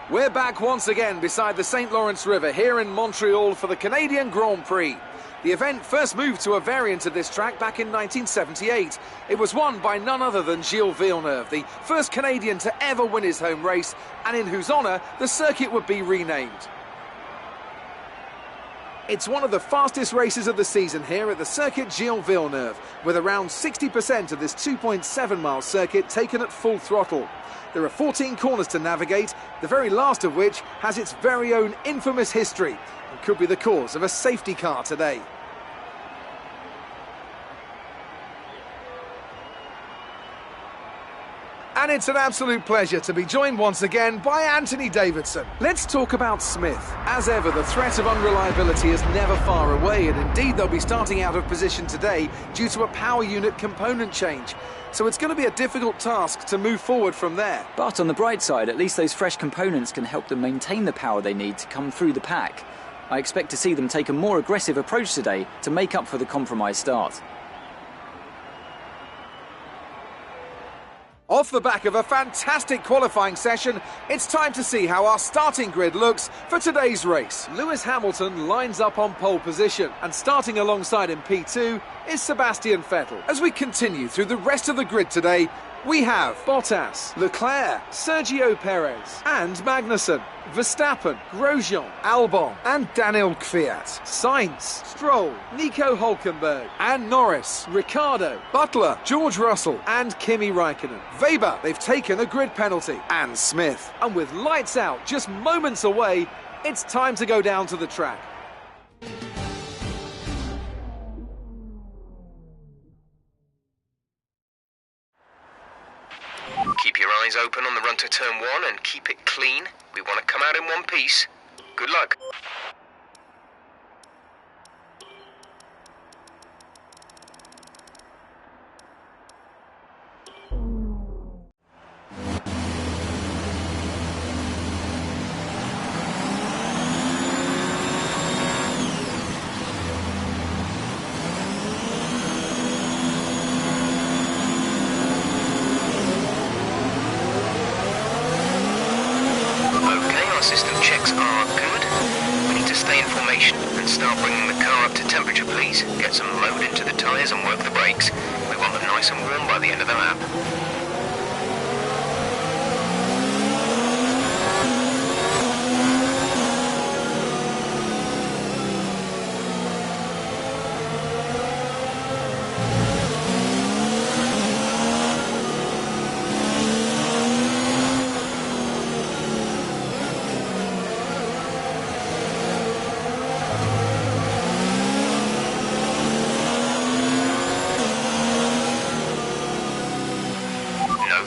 We're back once again beside the St. Lawrence River here in Montreal for the Canadian Grand Prix. The event first moved to a variant of this track back in 1978. It was won by none other than Gilles Villeneuve, the first Canadian to ever win his home race, and in whose honour the circuit would be renamed. It's one of the fastest races of the season here at the Circuit Gilles Villeneuve, with around 60% of this 2.7-mile circuit taken at full throttle. There are 14 corners to navigate, the very last of which has its very own infamous history and could be the cause of a safety car today. And it's an absolute pleasure to be joined once again by Anthony Davidson. Let's talk about Smith. As ever, the threat of unreliability is never far away, and indeed they'll be starting out of position today due to a power unit component change. So it's going to be a difficult task to move forward from there. But on the bright side, at least those fresh components can help them maintain the power they need to come through the pack. I expect to see them take a more aggressive approach today to make up for the compromised start. Off the back of a fantastic qualifying session, it's time to see how our starting grid looks for today's race. Lewis Hamilton lines up on pole position, and starting alongside him P2 is Sebastian Vettel. As we continue through the rest of the grid today, we have Bottas, Leclerc, Sergio Perez and Magnussen, Verstappen, Grosjean, Albon and Daniel Kvyat, Sainz, Stroll, Nico Hülkenberg and Norris, Ricciardo, Butler, George Russell and Kimi Raikkonen. Weber, they've taken a grid penalty, and Smith. And with lights out just moments away, it's time to go down to the track. Keep your eyes open on the run to turn 1 and keep it clean. We want to come out in one piece. Good luck. System checks are good. We need to stay in formation and start bringing the car up to temperature, please. Get some load into the tyres and work the brakes. We want them nice and warm by the end of the lap.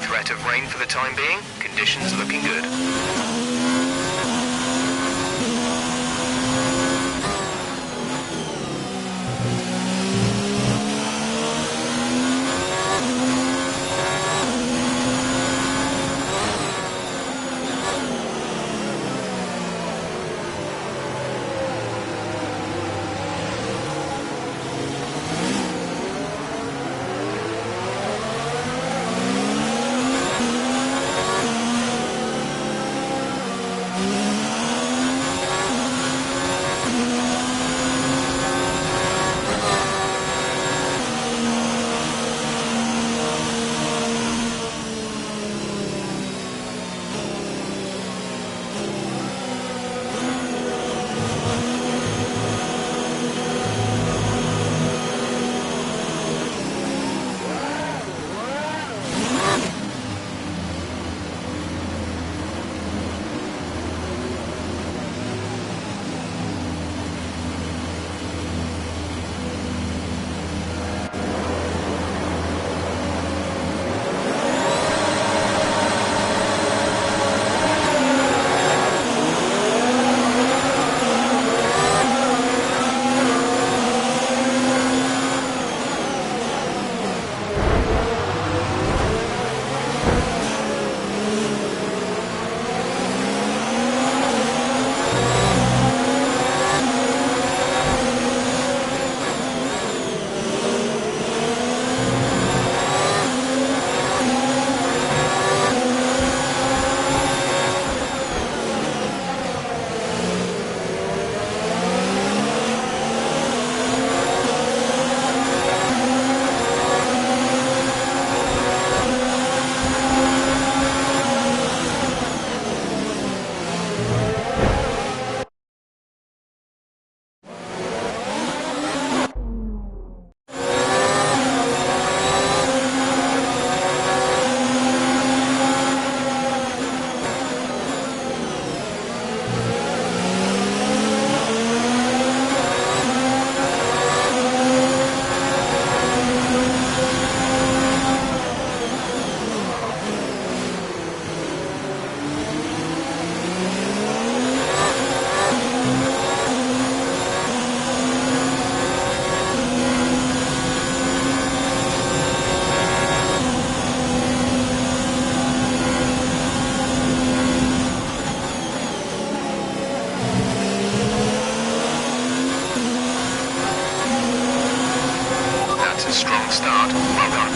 Threat of rain for the time being. Conditions looking good. Strong start. Well done.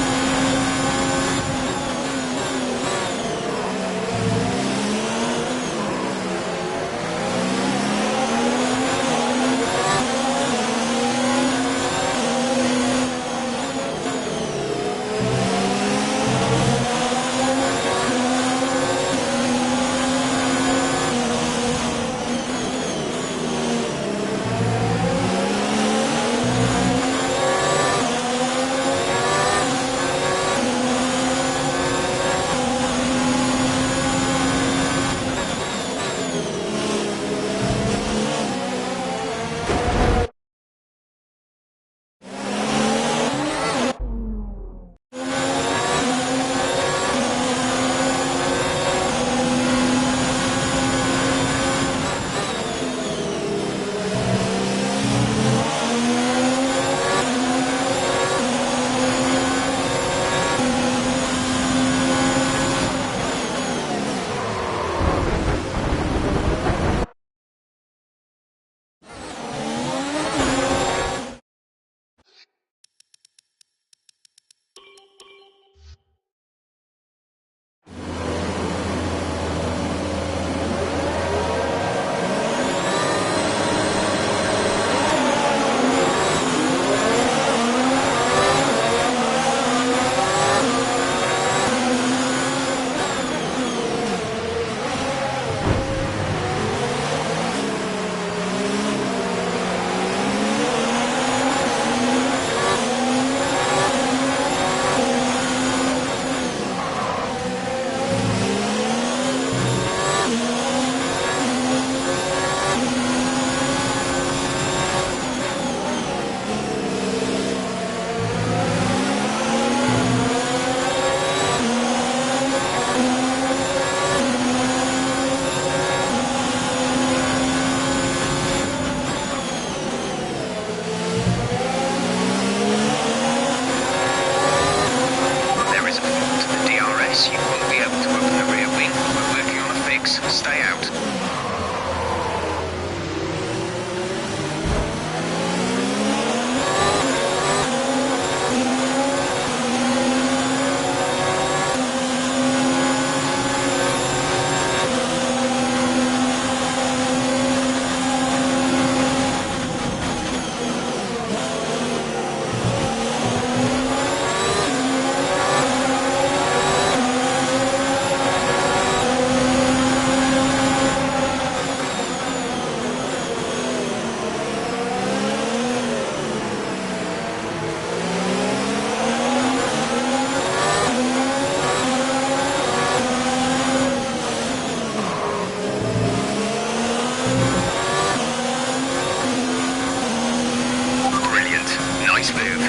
Stay out. Nice move.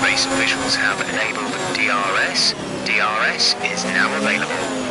Race officials have enabled DRS. DRS is now available.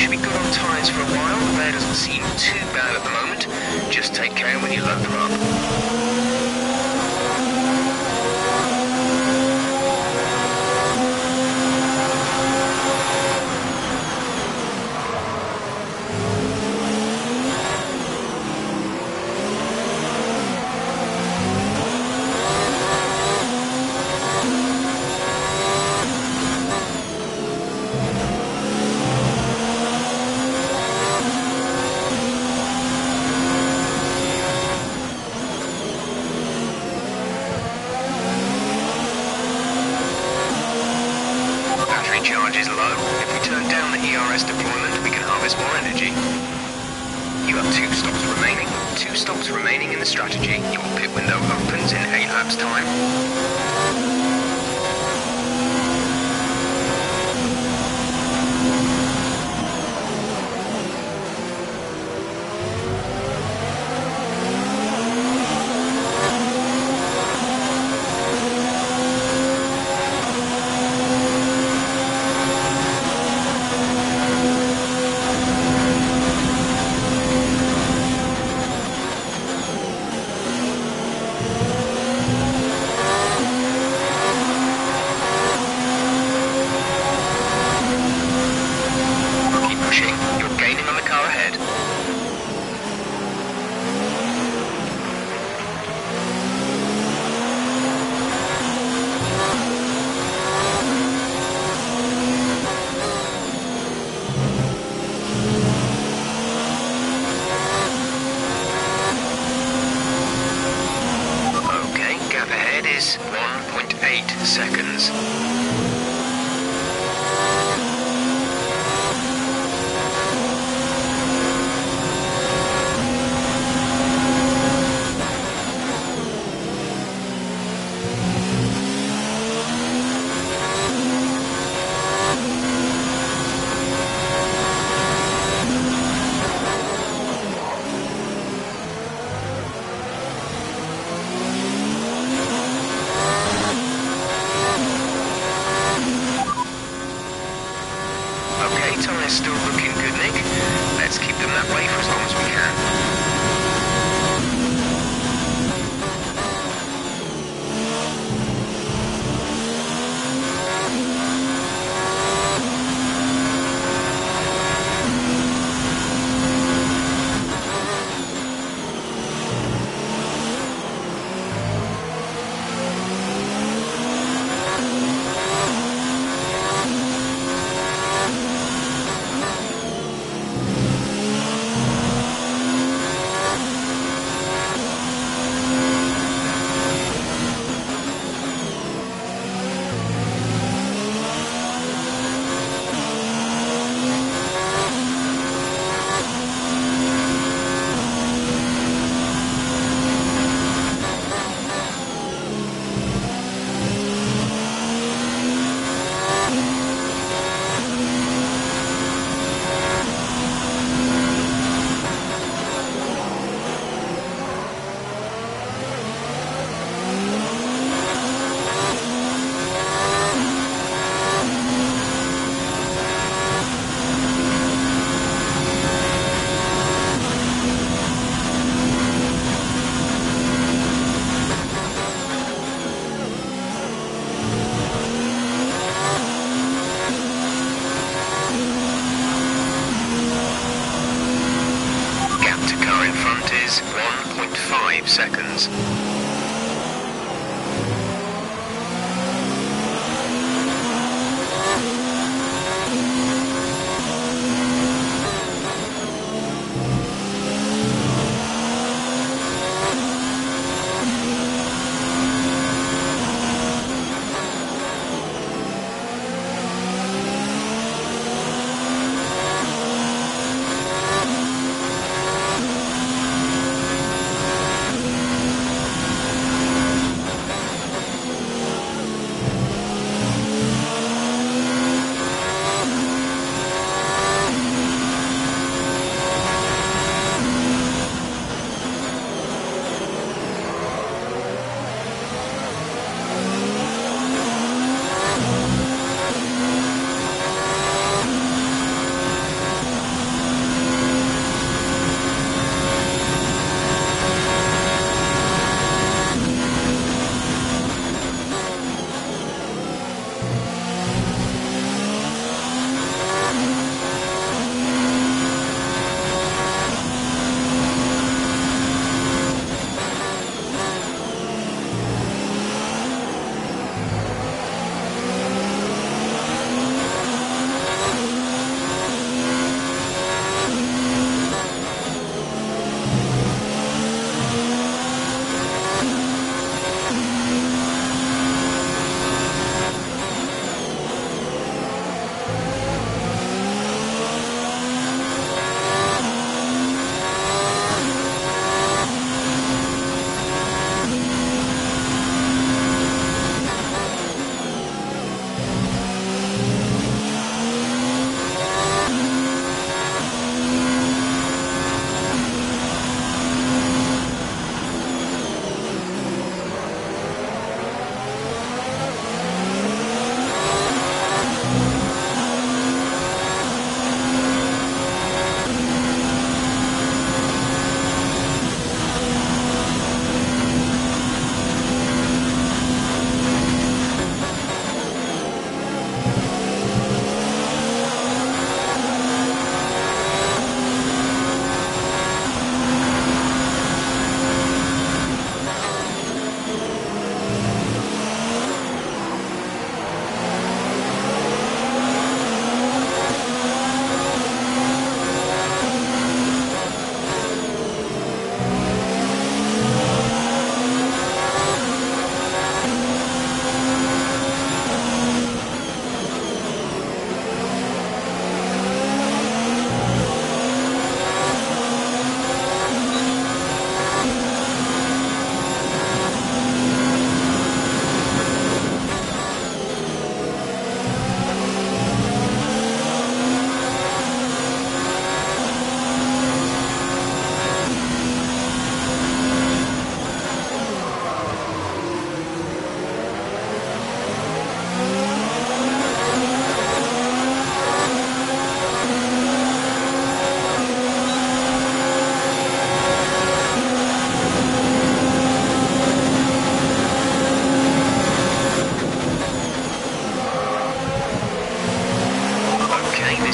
should be good on tyres for a while. The wear doesn't seem too bad at the moment. Just take care when you load them up. Charge is low. If we turn down the ERS deployment, we can harvest more energy. You have 2 stops remaining. 2 stops remaining in the strategy. Your pit window opens in 8 laps time. Is 1.8 seconds. Tyres still looking good, Nick. Let's keep them that way for as long as we can. is 1.5 seconds.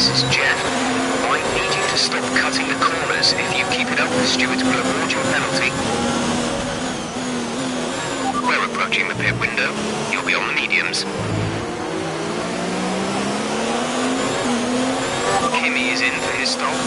this is Jeff. I need you to stop cutting the corners. If you keep it up, the stewards will award you a penalty. We're approaching the pit window. You'll be on the mediums. Kimi is in for his stop.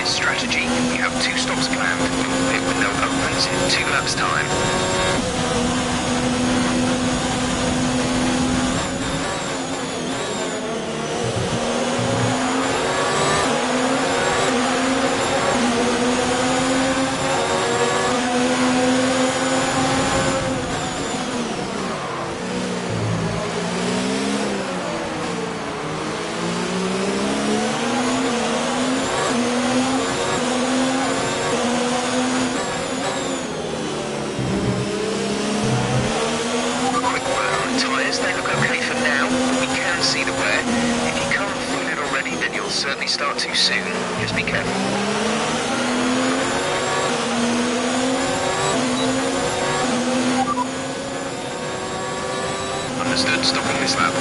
Strategy. We have 2 stops planned. Your pit window opens in 2 laps' time. Certainly start too soon. Just be careful. Understood. Stopping this lap.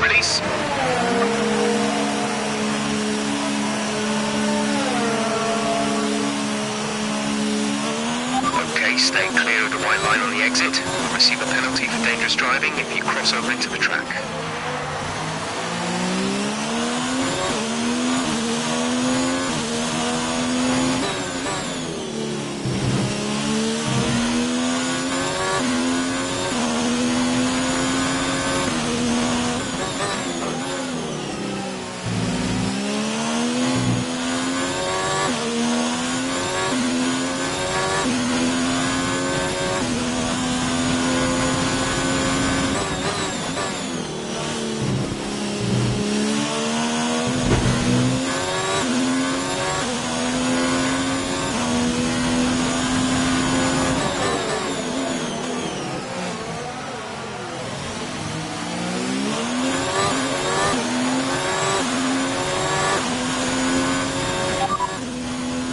Release. Okay, stay clear of the white line on the exit. You'll receive a penalty for dangerous driving if you cross over into the track.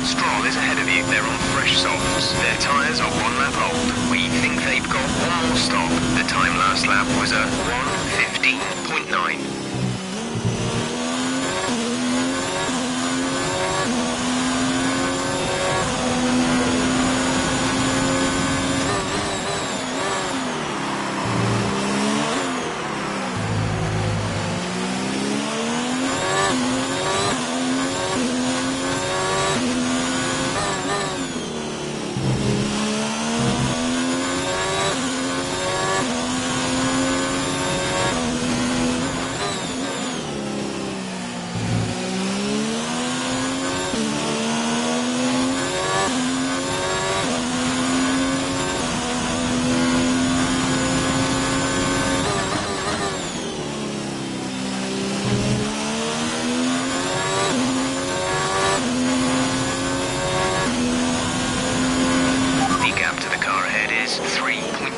Stroll is ahead of you. They're on fresh softs. Their tyres are 1 lap old. We think they've got 1 more stop. The time last lap was a 1:15.9.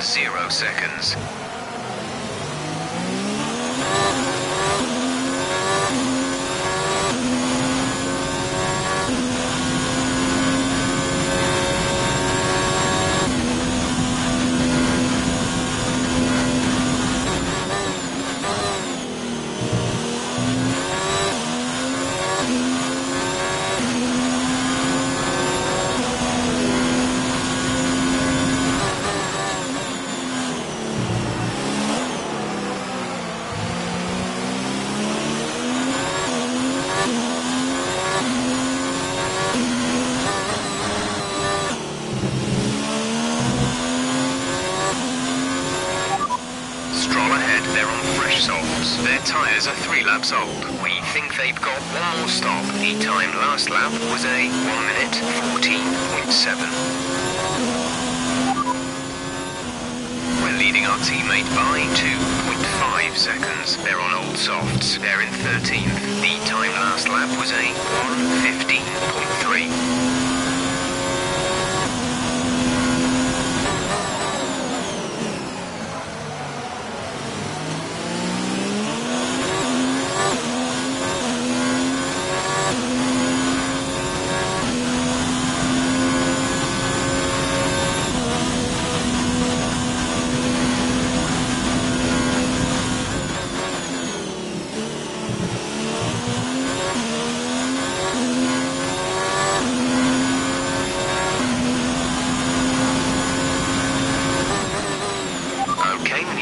0 seconds. Their tyres are 3 laps old. We think they've got one more stop. The time last lap was a 1 minute 14.7. We're leading our teammate by 2.5 seconds. They're on old softs. They're in 13th. The time last lap was a 1:15.3.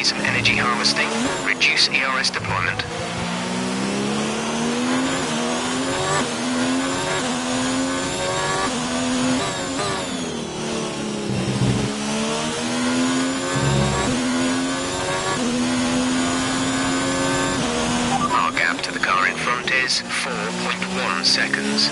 Some energy harvesting, reduce ERS deployment. Our gap to the car in front is 4.1 seconds.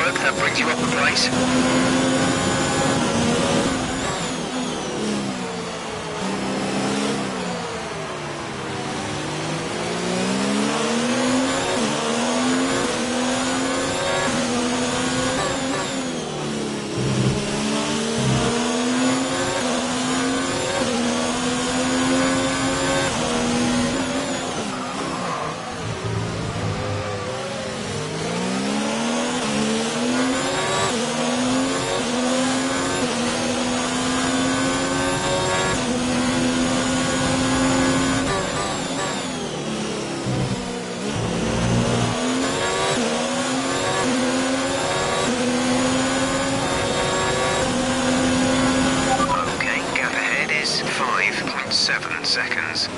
work, that brings you up a place. Okay, gap ahead is 5.7 seconds.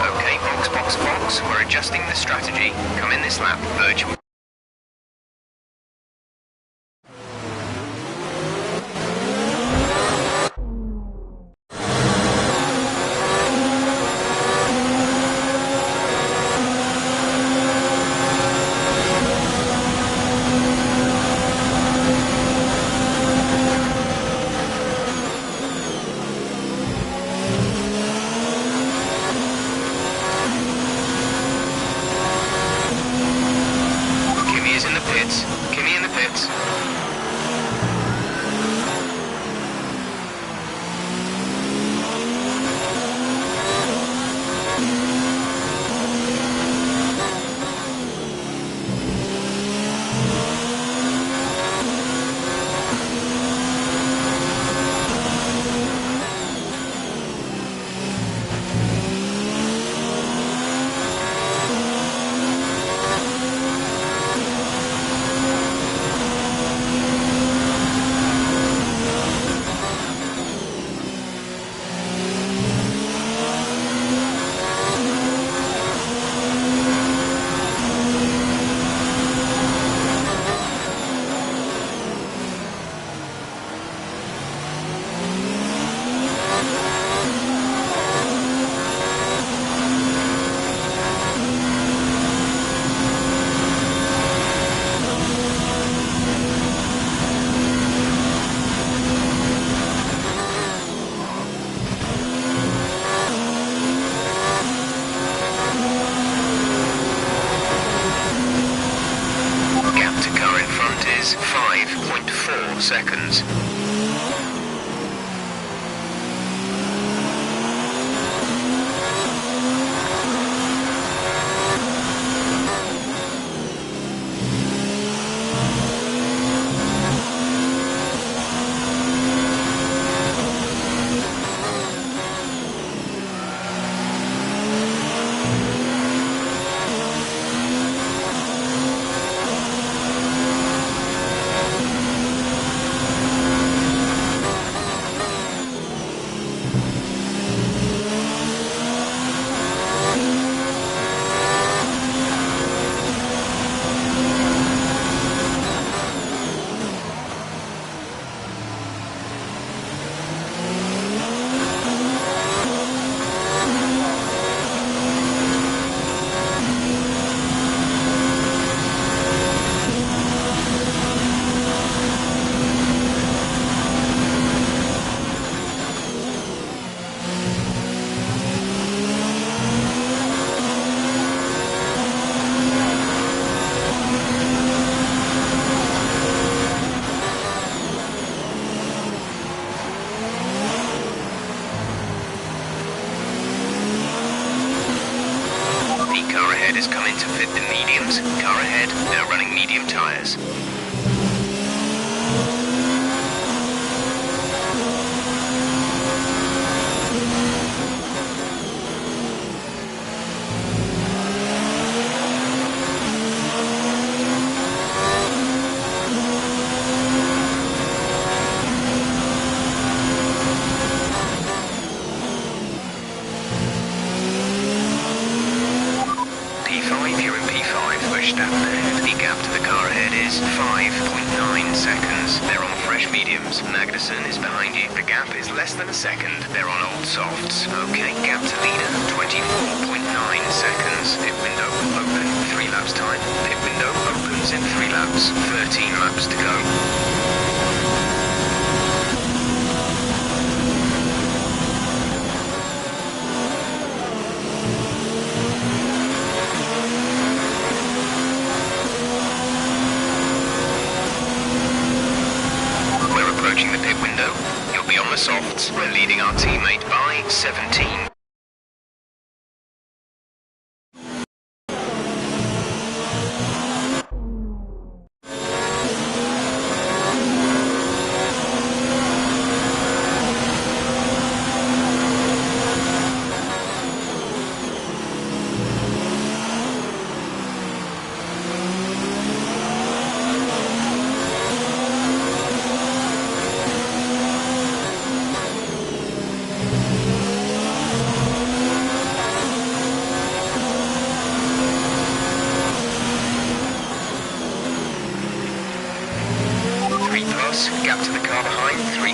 Okay, box, we're adjusting the strategy. Come in this lap, virtual. Kimmy is in the pits. Kimmy in the pits. Gap to car in front is 5.4 seconds. Car ahead has come in to fit the mediums. Car ahead, now running medium tyres. P5, you're in P5, Verstappen ahead. The gap to the car ahead is 5.9 seconds. They're on fresh mediums. Magnussen is behind you. The gap gap is less than a second. They're on old softs. Okay, gap to leader, 24.9 seconds. Pit window open, 3 laps time. Pit window opens in 3 laps. 13 laps to go. Approaching the pit window. You'll be on the softs. We're leading our teammate by 17. Gap to the car behind, 3+.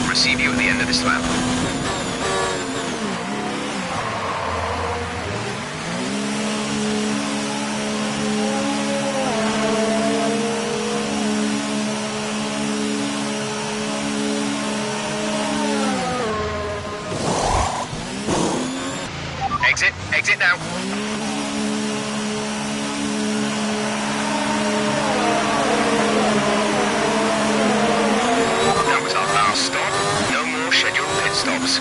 Receive you at the end of this lap. Exit now. That was our last stop. No more scheduled pit stops.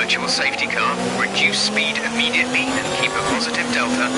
Virtual safety car, reduce speed immediately and keep a positive delta.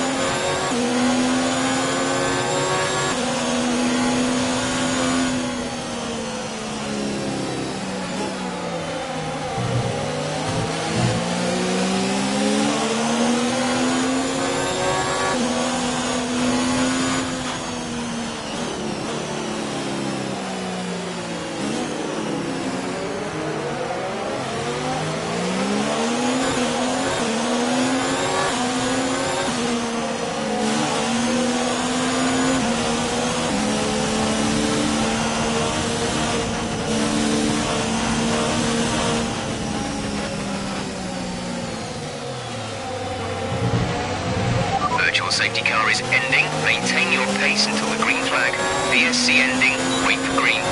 Safety car is ending. Maintain your pace until the green flag. VSC ending. Wait for green.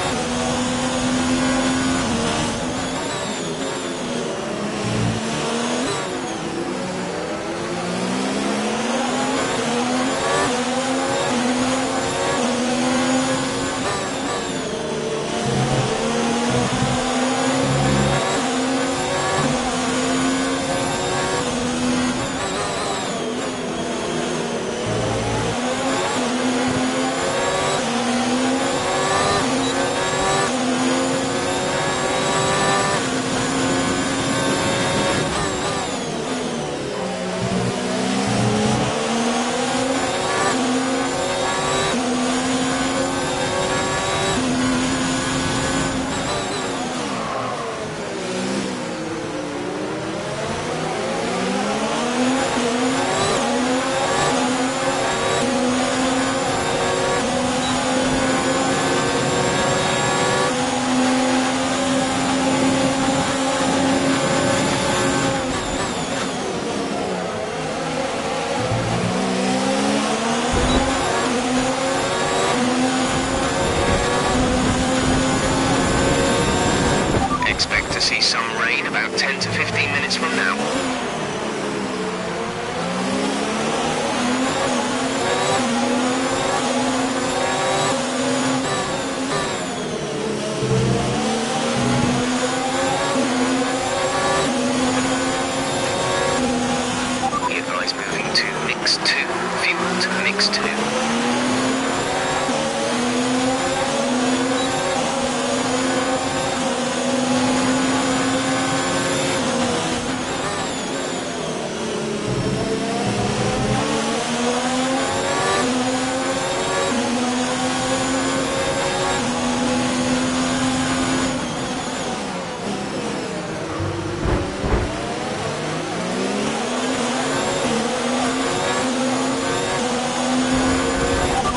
1.62.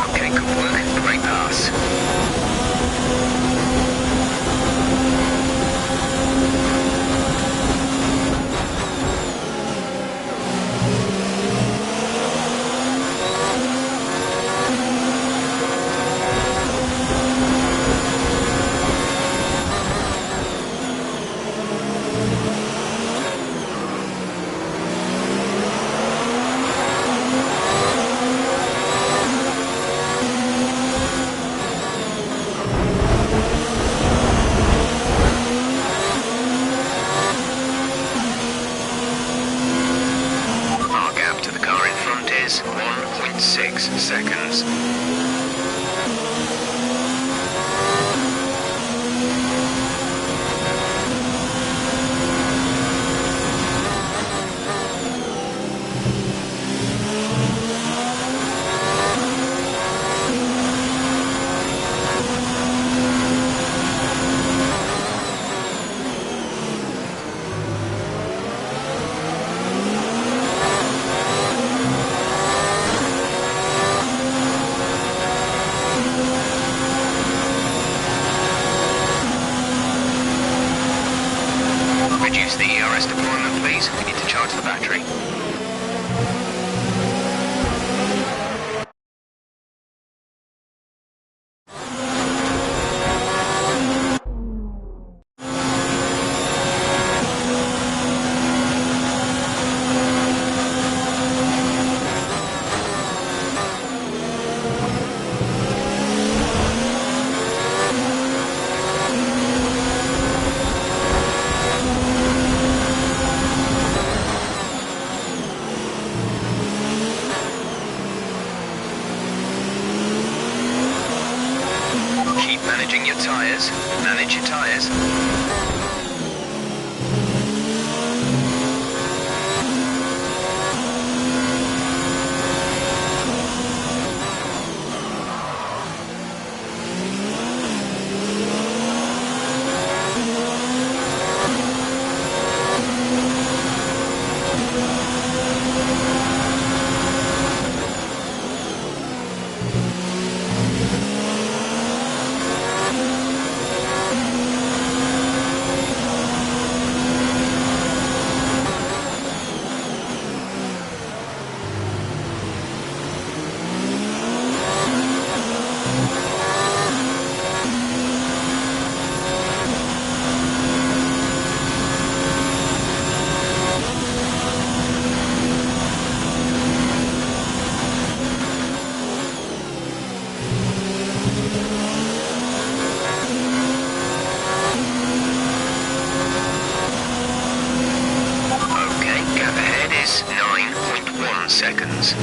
Okay, good work. Great pass. Our gap to the car in front is 1.6 seconds. Reduce the ERS deployment, please. We need to charge the battery. Keep managing your tyres. Manage your tyres. Okay, gap ahead is 9.1 seconds.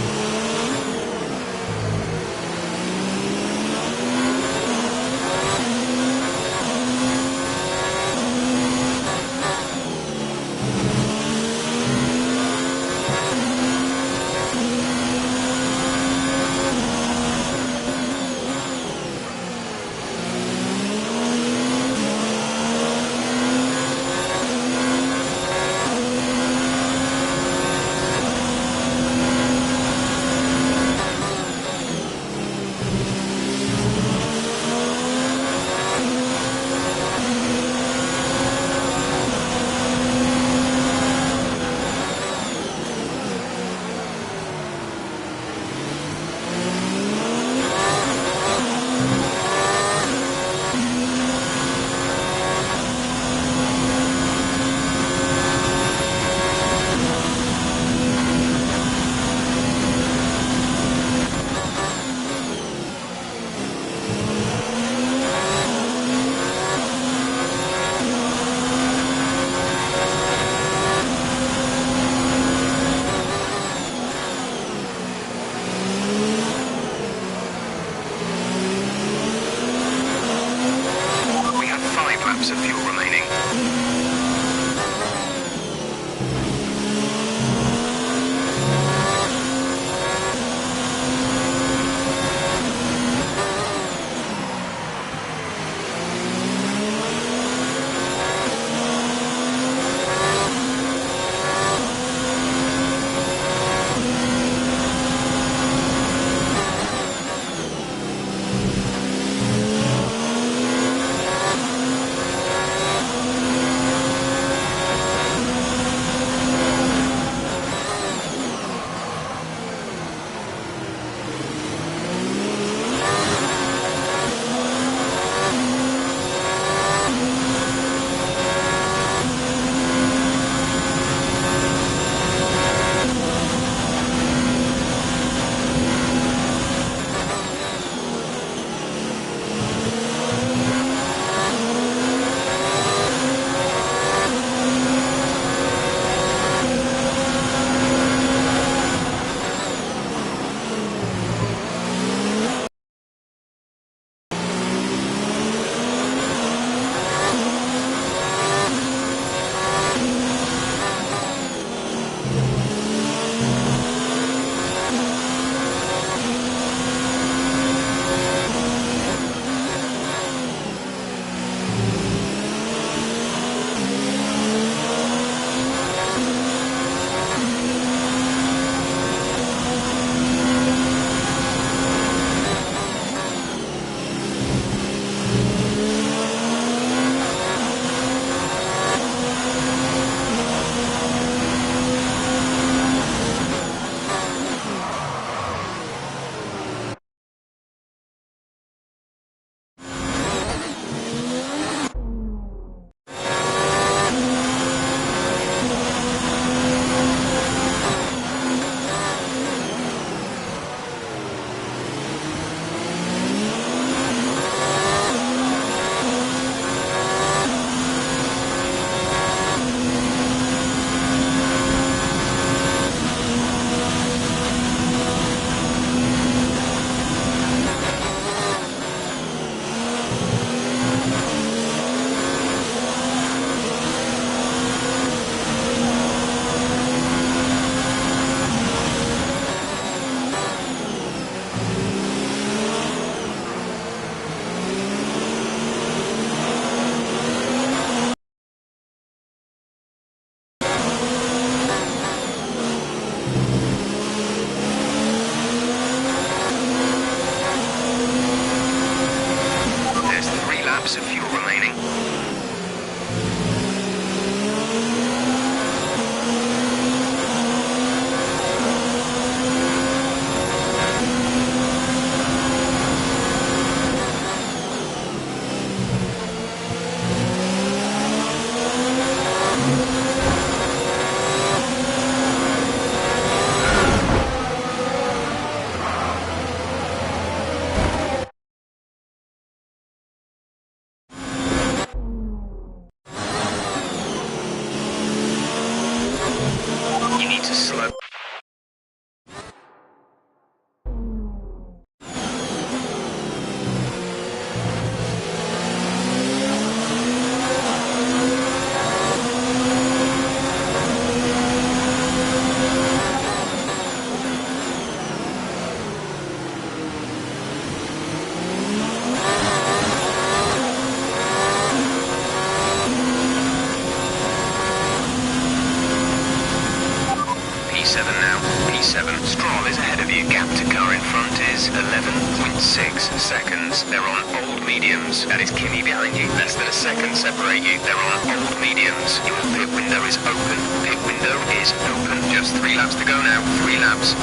Your gap to car in front is 11.6 seconds. They're on old mediums. That is Kimi behind you. Less than a second separate you. They're on old mediums. Your pit window is open. Pit window is open. Just 3 laps to go now. 3 laps.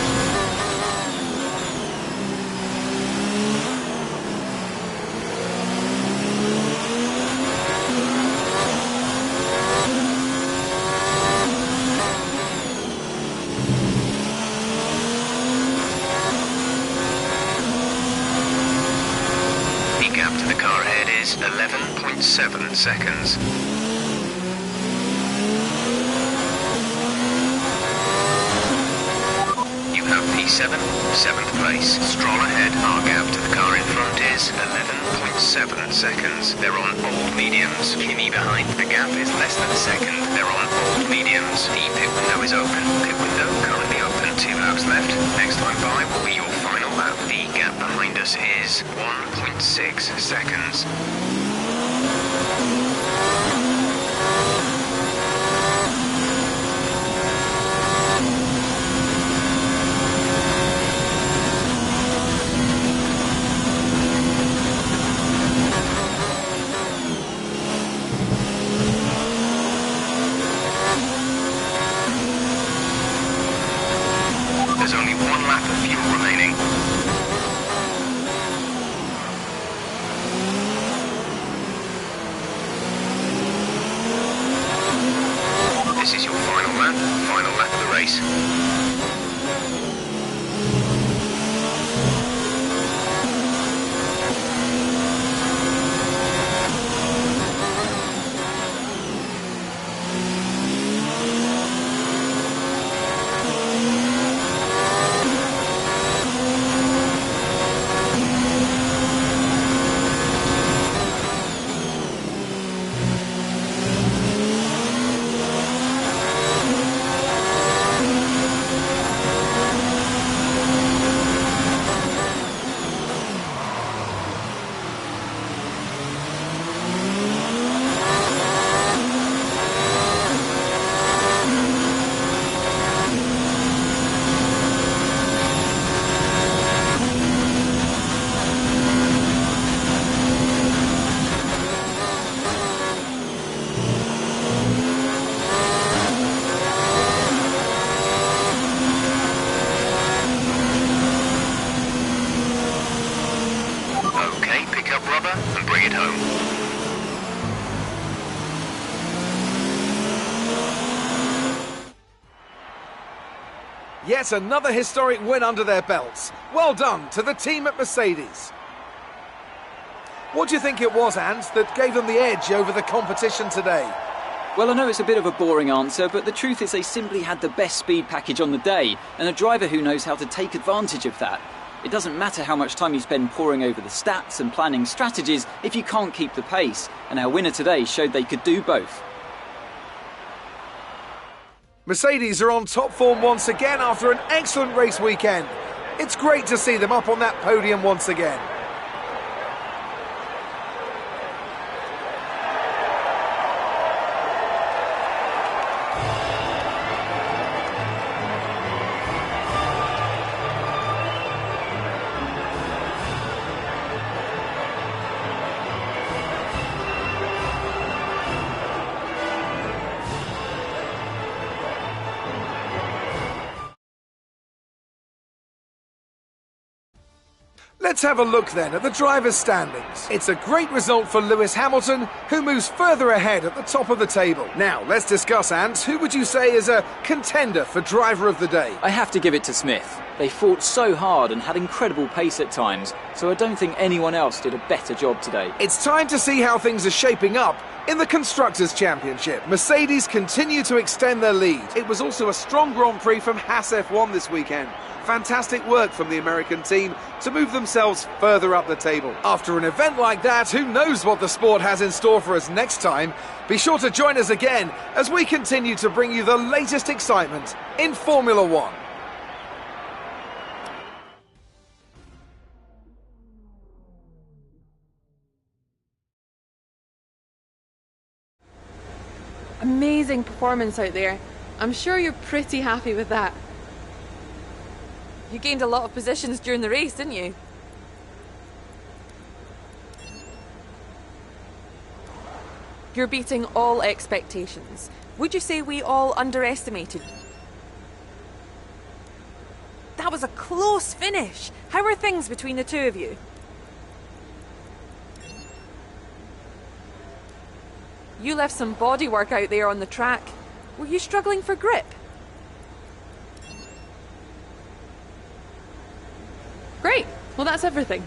The gap to the car ahead is 11.7 seconds. You have P7, 7th place. Stroll ahead. Our gap to the car in front is 11.7 seconds. They're on old mediums. Kimi behind. The gap is less than a second. They're on old mediums. The pit window is open. Pit window currently open. 2 laps left. Next time by will be your final lap. The gap behind us is 1.6 seconds. There's only 1 lap of fuel remaining. This is your final lap of the race. Okay, pick up rubber and bring it home. Yet another historic win under their belts. Well done to the team at Mercedes. What do you think it was, Ant, that gave them the edge over the competition today? Well, I know it's a bit of a boring answer, but the truth is they simply had the best speed package on the day, and a driver who knows how to take advantage of that. It doesn't matter how much time you spend poring over the stats and planning strategies if you can't keep the pace, and our winner today showed they could do both. Mercedes are on top form once again after an excellent race weekend. It's great to see them up on that podium once again. Let's have a look then at the drivers' standings. It's a great result for Lewis Hamilton, who moves further ahead at the top of the table. Now, let's discuss, Ant. Who would you say is a contender for driver of the day? I have to give it to Smith. They fought so hard and had incredible pace at times, so I don't think anyone else did a better job today. It's time to see how things are shaping up in the Constructors' Championship. Mercedes continue to extend their lead. It was also a strong Grand Prix from Haas F1 this weekend. Fantastic work from the American team to move themselves further up the table. After an event like that, who knows what the sport has in store for us next time? Be sure to join us again as we continue to bring you the latest excitement in Formula One. Amazing performance out there. I'm sure you're pretty happy with that. You gained a lot of positions during the race, didn't you? You're beating all expectations. Would you say we all underestimated? That was a close finish. How are things between the two of you? You left some bodywork out there on the track. Were you struggling for grip? Great. Well, that's everything.